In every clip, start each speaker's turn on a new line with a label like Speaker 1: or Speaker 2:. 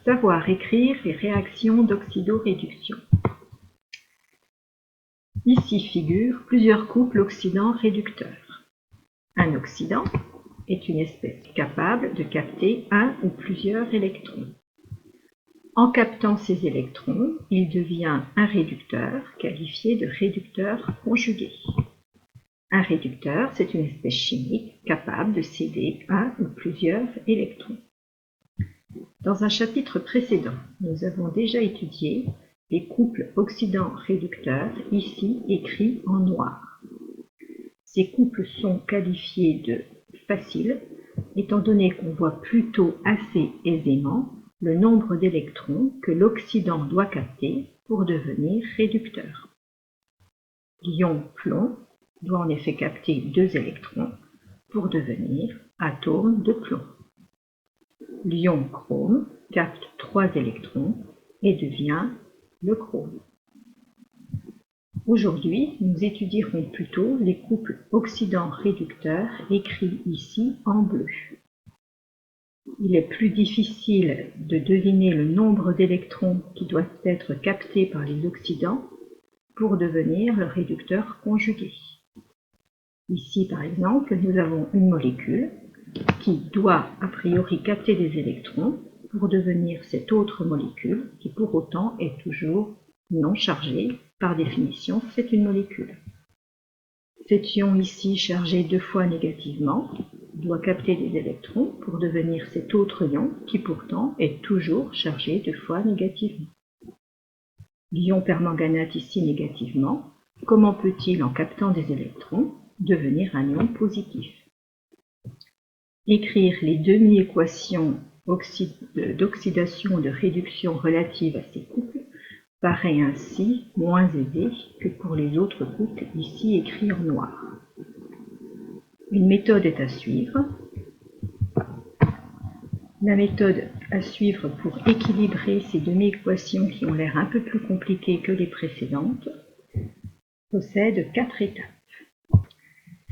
Speaker 1: Savoir écrire les réactions d'oxydoréduction. Ici figurent plusieurs couples oxydants-réducteurs. Un oxydant est une espèce capable de capter un ou plusieurs électrons. En captant ces électrons, il devient un réducteur, qualifié de réducteur conjugué. Un réducteur, c'est une espèce chimique capable de céder un ou plusieurs électrons. Dans un chapitre précédent, nous avons déjà étudié les couples oxydants-réducteurs, ici écrits en noir. Ces couples sont qualifiés de faciles, étant donné qu'on voit plutôt assez aisément le nombre d'électrons que l'oxydant doit capter pour devenir réducteur. L'ion plomb doit en effet capter 2 électrons pour devenir atome de plomb. L'ion chrome capte 3 électrons et devient le chrome. Aujourd'hui, nous étudierons plutôt les couples oxydants-réducteurs écrits ici en bleu. Il est plus difficile de deviner le nombre d'électrons qui doivent être captés par les oxydants pour devenir le réducteur conjugué. Ici, par exemple, nous avons une molécule qui doit a priori capter des électrons pour devenir cette autre molécule qui pour autant est toujours non chargée. Par définition, c'est une molécule. Cet ion ici chargé 2 fois négativement doit capter des électrons pour devenir cet autre ion qui pourtant est toujours chargé 2 fois négativement. L'ion permanganate ici négativement, comment peut-il en captant des électrons devenir un ion positif? Écrire les demi-équations d'oxydation ou de réduction relatives à ces couples paraît ainsi moins aisé que pour les autres couples ici écrits en noir. Une méthode est à suivre. La méthode à suivre pour équilibrer ces demi-équations qui ont l'air un peu plus compliquées que les précédentes possède 4 étapes.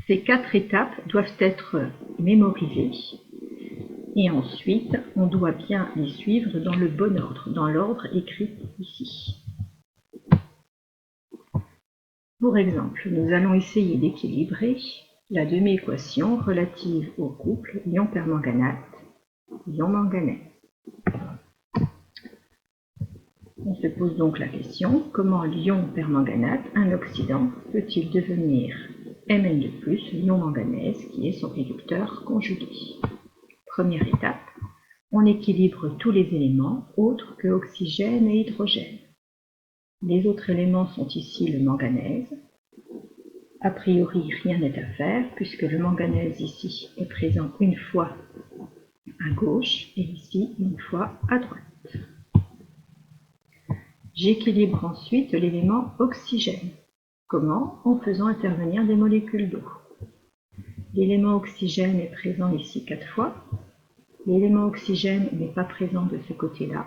Speaker 1: Ces 4 étapes doivent être mémorisées et ensuite on doit bien les suivre dans le bon ordre, dans l'ordre écrit ici. Pour exemple, nous allons essayer d'équilibrer la demi-équation relative au couple ion permanganate, ion manganèse. On se pose donc la question, comment l'ion permanganate, un oxydant, peut-il devenir Mn+, l'ion manganèse, qui est son réducteur conjugué? Première étape, on équilibre tous les éléments autres que oxygène et hydrogène. Les autres éléments sont ici le manganèse. A priori, rien n'est à faire puisque le manganèse ici est présent une fois à gauche et ici une fois à droite. J'équilibre ensuite l'élément oxygène. Comment? En faisant intervenir des molécules d'eau. L'élément oxygène est présent ici 4 fois. L'élément oxygène n'est pas présent de ce côté-là.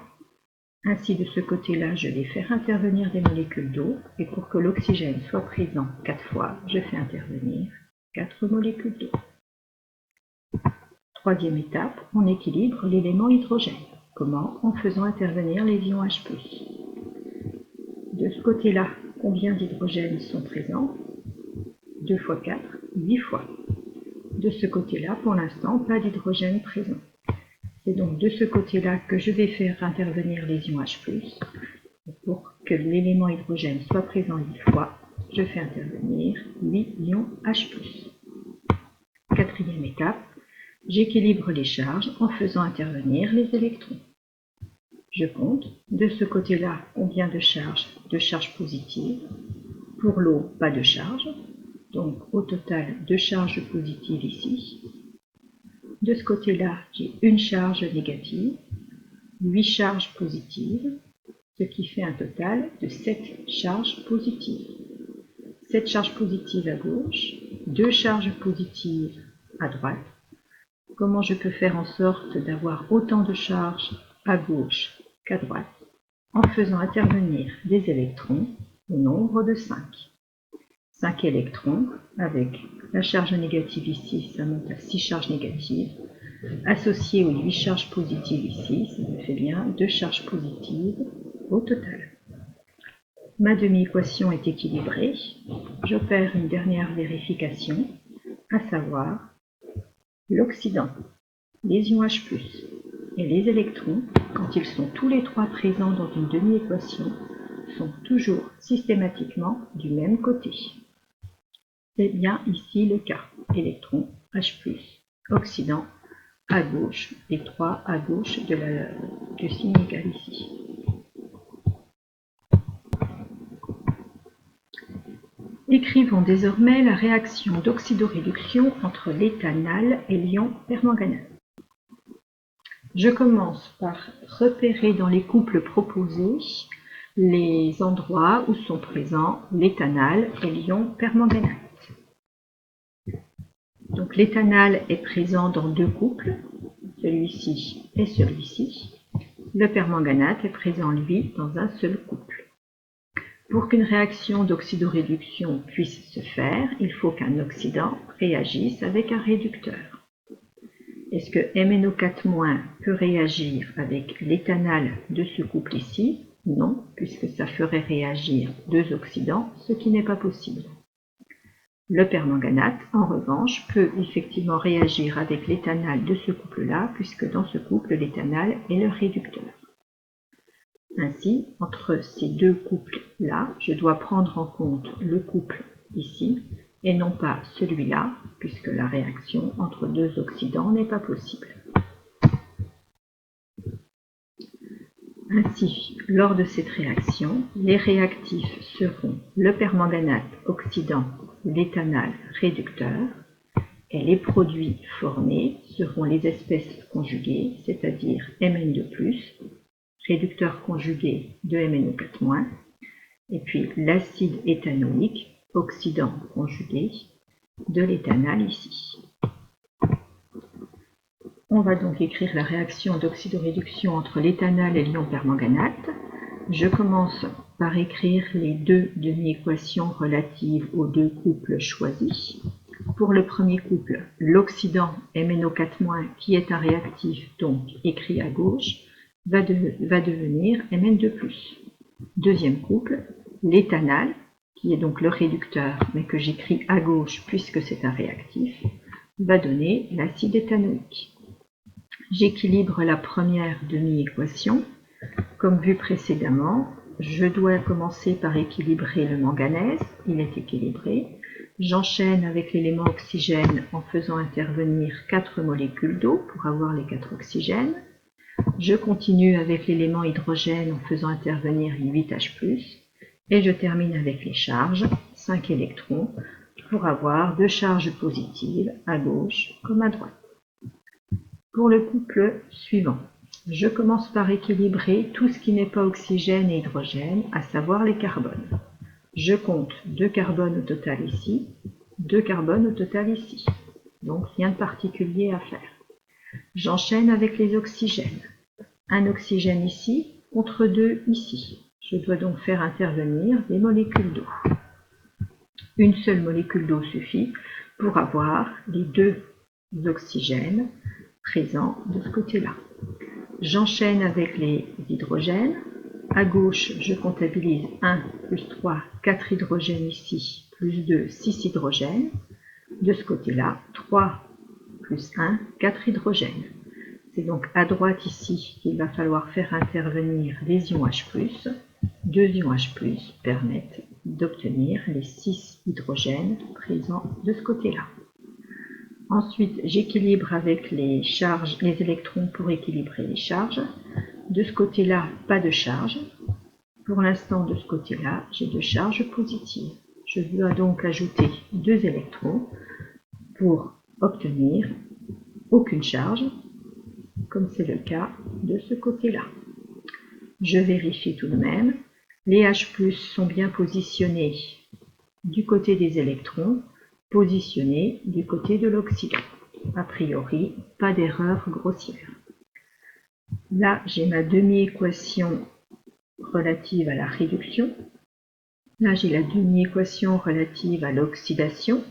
Speaker 1: Ainsi, de ce côté-là, je vais faire intervenir des molécules d'eau, et pour que l'oxygène soit présent 4 fois, je fais intervenir 4 molécules d'eau. Troisième étape, on équilibre l'élément hydrogène. Comment? En faisant intervenir les ions H+. De ce côté-là, combien d'hydrogènes sont présents? 2 fois 4, 8 fois. De ce côté-là, pour l'instant, pas d'hydrogène présent. C'est donc de ce côté-là que je vais faire intervenir les ions H+. Pour que l'élément hydrogène soit présent 8 fois, je fais intervenir 8 ions H+. Quatrième étape, j'équilibre les charges en faisant intervenir les électrons. Je compte, de ce côté-là, combien de charges? 2 charges positives. Pour l'eau, pas de charge. Donc au total, 2 charges positives ici. De ce côté-là, j'ai une charge négative, 8 charges positives, ce qui fait un total de 7 charges positives. 7 charges positives à gauche, 2 charges positives à droite. Comment je peux faire en sorte d'avoir autant de charges à gauche qu'à droite? En faisant intervenir des électrons au nombre de 5. 5 électrons, avec la charge négative ici, ça monte à 6 charges négatives. Associé aux 8 charges positives ici, ça me fait bien 2 charges positives au total. Ma demi-équation est équilibrée. J'opère une dernière vérification, à savoir l'oxydant, les ions H+, et les électrons, quand ils sont tous les trois présents dans une demi-équation, sont toujours systématiquement du même côté. C'est bien ici le cas. Électron, H+, oxydant, à gauche, les trois à gauche du signe égal ici. Écrivons désormais la réaction d'oxydoréduction entre l'éthanal et l'ion permanganate. Je commence par repérer dans les couples proposés les endroits où sont présents l'éthanal et l'ion permanganate. Donc l'éthanal est présent dans deux couples, celui-ci et celui-ci. Le permanganate est présent, lui, dans un seul couple. Pour qu'une réaction d'oxydoréduction puisse se faire, il faut qu'un oxydant réagisse avec un réducteur. Est-ce que MnO4- peut réagir avec l'éthanal de ce couple ici? Non, puisque ça ferait réagir deux oxydants, ce qui n'est pas possible. Le permanganate, en revanche, peut effectivement réagir avec l'éthanal de ce couple-là, puisque dans ce couple, l'éthanal est le réducteur. Ainsi, entre ces deux couples-là, je dois prendre en compte le couple ici, et non pas celui-là, puisque la réaction entre deux oxydants n'est pas possible. Ainsi, lors de cette réaction, les réactifs seront le permanganate oxydant, l'éthanal réducteur, et les produits formés seront les espèces conjuguées, c'est-à-dire Mn2+, réducteur conjugué de MnO4-, et puis l'acide éthanoïque, oxydant conjugué de l'éthanal ici. On va donc écrire la réaction d'oxydoréduction entre l'éthanal et l'ion permanganate. Je commence par écrire les deux demi-équations relatives aux deux couples choisis. Pour le premier couple, l'oxydant MnO4- qui est un réactif, donc écrit à gauche, va devenir Mn2+. Deuxième couple, l'éthanal, qui est donc le réducteur, mais que j'écris à gauche puisque c'est un réactif, va donner l'acide éthanoïque. J'équilibre la première demi-équation. Comme vu précédemment, je dois commencer par équilibrer le manganèse, il est équilibré. J'enchaîne avec l'élément oxygène en faisant intervenir 4 molécules d'eau pour avoir les 4 oxygènes. Je continue avec l'élément hydrogène en faisant intervenir 8H+, et je termine avec les charges, 5 électrons, pour avoir 2 charges positives à gauche comme à droite. Pour le couple suivant, je commence par équilibrer tout ce qui n'est pas oxygène et hydrogène, à savoir les carbones. Je compte 2 carbones au total ici, 2 carbones au total ici. Donc rien de particulier à faire. J'enchaîne avec les oxygènes. Un oxygène ici contre 2 ici. Je dois donc faire intervenir des molécules d'eau. Une seule molécule d'eau suffit pour avoir les 2 oxygènes présents de ce côté-là. J'enchaîne avec les hydrogènes. À gauche, je comptabilise 1 plus 3, 4 hydrogènes ici, plus 2, 6 hydrogènes. De ce côté-là, 3 plus 1, 4 hydrogènes. C'est donc à droite ici qu'il va falloir faire intervenir les ions H+. 2 ions H+ permettent d'obtenir les 6 hydrogènes présents de ce côté-là. Ensuite, j'équilibre avec les charges, les électrons pour équilibrer les charges. De ce côté-là, pas de charge. Pour l'instant, de ce côté-là, j'ai 2 charges positives. Je dois donc ajouter 2 électrons pour obtenir aucune charge, comme c'est le cas de ce côté-là. Je vérifie tout de même. Les H+ sont bien positionnés du côté des électrons, positionnés du côté de l'oxydant. A priori, pas d'erreur grossière. Là, j'ai ma demi-équation relative à la réduction. Là, j'ai la demi-équation relative à l'oxydation.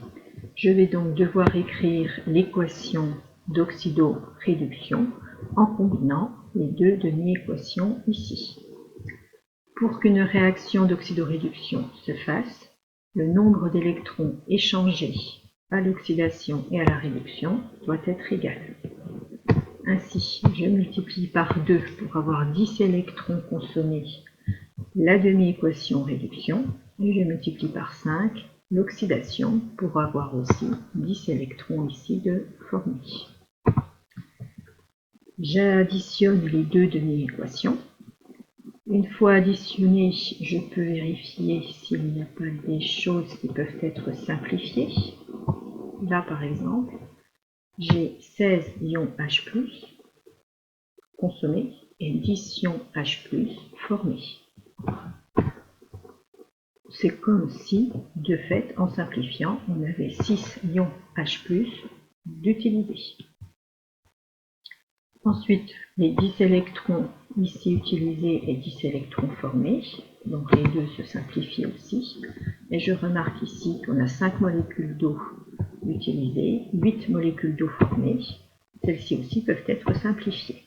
Speaker 1: Je vais donc devoir écrire l'équation d'oxydoréduction en combinant les deux demi-équations ici. Pour qu'une réaction d'oxydoréduction se fasse, le nombre d'électrons échangés à l'oxydation et à la réduction doit être égal. Ainsi, je multiplie par 2 pour avoir 10 électrons consommés la demi-équation réduction, et je multiplie par 5 l'oxydation pour avoir aussi 10 électrons ici de formés. J'additionne les deux demi-équations. Une fois additionnées, je peux vérifier s'il n'y a pas des choses qui peuvent être simplifiées. Là, par exemple, j'ai 16 ions H+, consommés, et 10 ions H+, formés. C'est comme si, de fait, en simplifiant, on avait 6 ions H+, d'utilisés. Ensuite, les 10 électrons ici utilisés et 10 électrons formés, donc les deux se simplifient aussi. Et je remarque ici qu'on a 5 molécules d'eau utilisées, 8 molécules d'eau formées. Celles-ci aussi peuvent être simplifiées.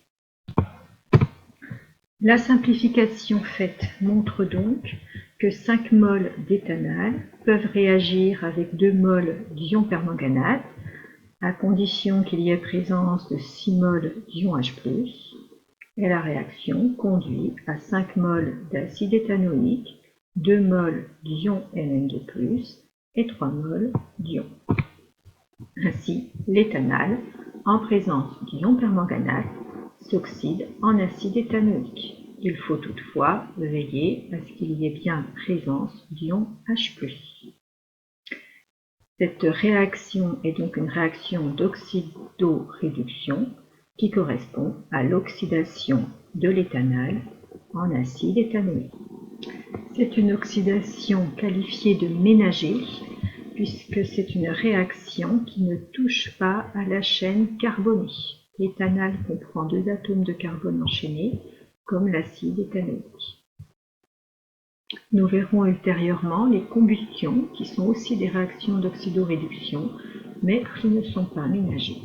Speaker 1: La simplification faite montre donc que 5 moles d'éthanal peuvent réagir avec 2 moles d'ion permanganate, à condition qu'il y ait présence de 6 moles d'ion H+, et la réaction conduit à 5 moles d'acide éthanoïque, 2 moles d'ion Mn2+, et 3 moles d'ion. Ainsi, l'éthanal, en présence d'ion permanganate, s'oxyde en acide éthanoïque. Il faut toutefois veiller à ce qu'il y ait bien présence d'ion H+. Cette réaction est donc une réaction d'oxydoréduction qui correspond à l'oxydation de l'éthanal en acide éthanoïque. C'est une oxydation qualifiée de ménager puisque c'est une réaction qui ne touche pas à la chaîne carbonée. L'éthanal comprend 2 atomes de carbone enchaînés comme l'acide éthanoïque. Nous verrons ultérieurement les combustions qui sont aussi des réactions d'oxydoréduction mais qui ne sont pas ménagées.